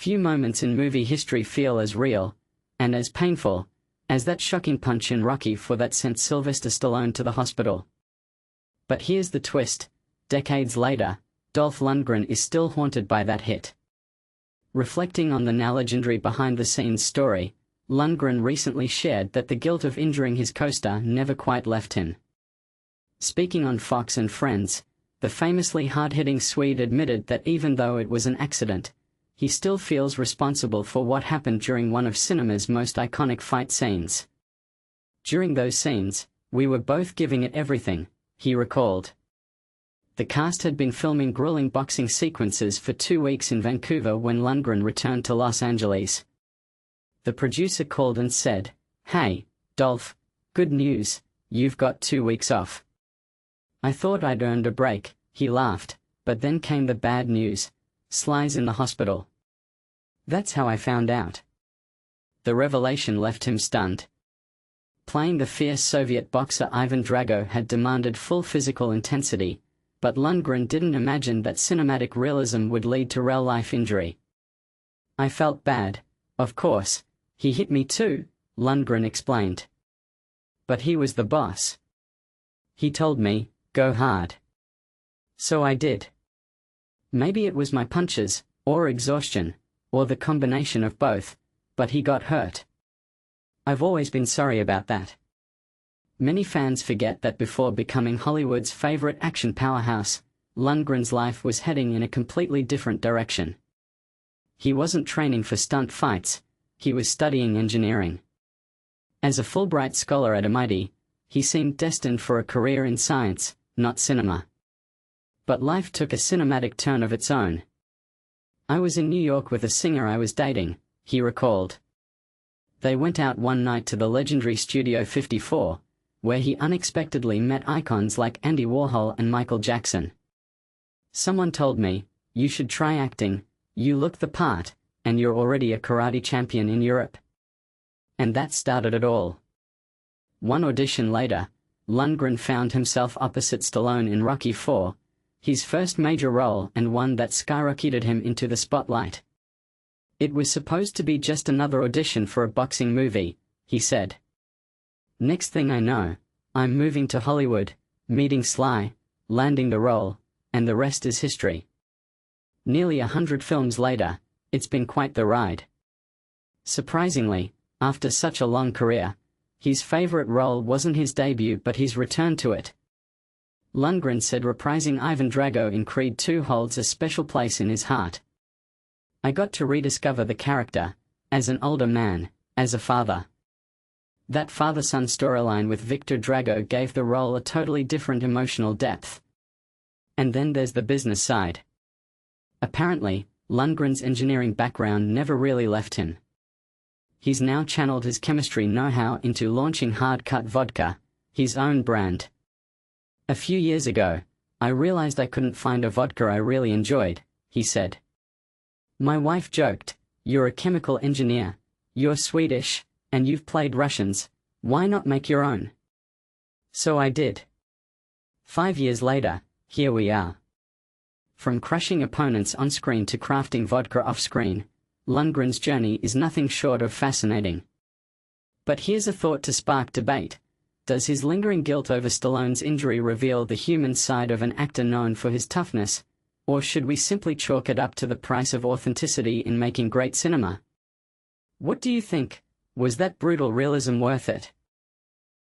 Few moments in movie history feel as real, and as painful, as that shocking punch in Rocky IV that sent Sylvester Stallone to the hospital. But here's the twist: decades later, Dolph Lundgren is still haunted by that hit. Reflecting on the now legendary behind-the-scenes story, Lundgren recently shared that the guilt of injuring his co-star never quite left him. Speaking on Fox and Friends, the famously hard-hitting Swede admitted that even though it was an accident, he still feels responsible for what happened during one of cinema's most iconic fight scenes. During those scenes, we were both giving it everything, he recalled. The cast had been filming grueling boxing sequences for 2 weeks in Vancouver when Lundgren returned to Los Angeles. The producer called and said, "Hey, Dolph, good news, you've got 2 weeks off." I thought I'd earned a break, he laughed, but then came the bad news: Sly's in the hospital. That's how I found out. The revelation left him stunned. Playing the fierce Soviet boxer Ivan Drago had demanded full physical intensity, but Lundgren didn't imagine that cinematic realism would lead to real-life injury. "I felt bad, of course. He hit me too," Lundgren explained. "But he was the boss. He told me, go hard. So I did. Maybe it was my punches, or exhaustion, or the combination of both, but he got hurt. I've always been sorry about that." Many fans forget that before becoming Hollywood's favorite action powerhouse, Lundgren's life was heading in a completely different direction. He wasn't training for stunt fights, he was studying engineering. As a Fulbright scholar at MIT, he seemed destined for a career in science, not cinema. But life took a cinematic turn of its own. "I was in New York with a singer I was dating," he recalled. They went out one night to the legendary Studio 54, where he unexpectedly met icons like Andy Warhol and Michael Jackson. "Someone told me, you should try acting, you look the part, and you're already a karate champion in Europe." And that started it all. One audition later, Lundgren found himself opposite Stallone in Rocky IV, his first major role and one that skyrocketed him into the spotlight. "It was supposed to be just another audition for a boxing movie," he said. "Next thing I know, I'm moving to Hollywood, meeting Sly, landing the role, and the rest is history. Nearly 100 films later, it's been quite the ride." Surprisingly, after such a long career, his favorite role wasn't his debut but his return to it. Lundgren said reprising Ivan Drago in Creed II holds a special place in his heart. "I got to rediscover the character, as an older man, as a father. That father-son storyline with Victor Drago gave the role a totally different emotional depth." And then there's the business side. Apparently, Lundgren's engineering background never really left him. He's now channeled his chemistry know-how into launching Cut Vodka, his own brand. "A few years ago, I realized I couldn't find a vodka I really enjoyed," he said. "My wife joked, 'You're a chemical engineer, you're Swedish, and you've played Russians, why not make your own?' So I did. 5 years later, here we are." From crushing opponents on-screen to crafting vodka off-screen, Lundgren's journey is nothing short of fascinating. But here's a thought to spark debate: does his lingering guilt over Stallone's injury reveal the human side of an actor known for his toughness, or should we simply chalk it up to the price of authenticity in making great cinema? What do you think? Was that brutal realism worth it?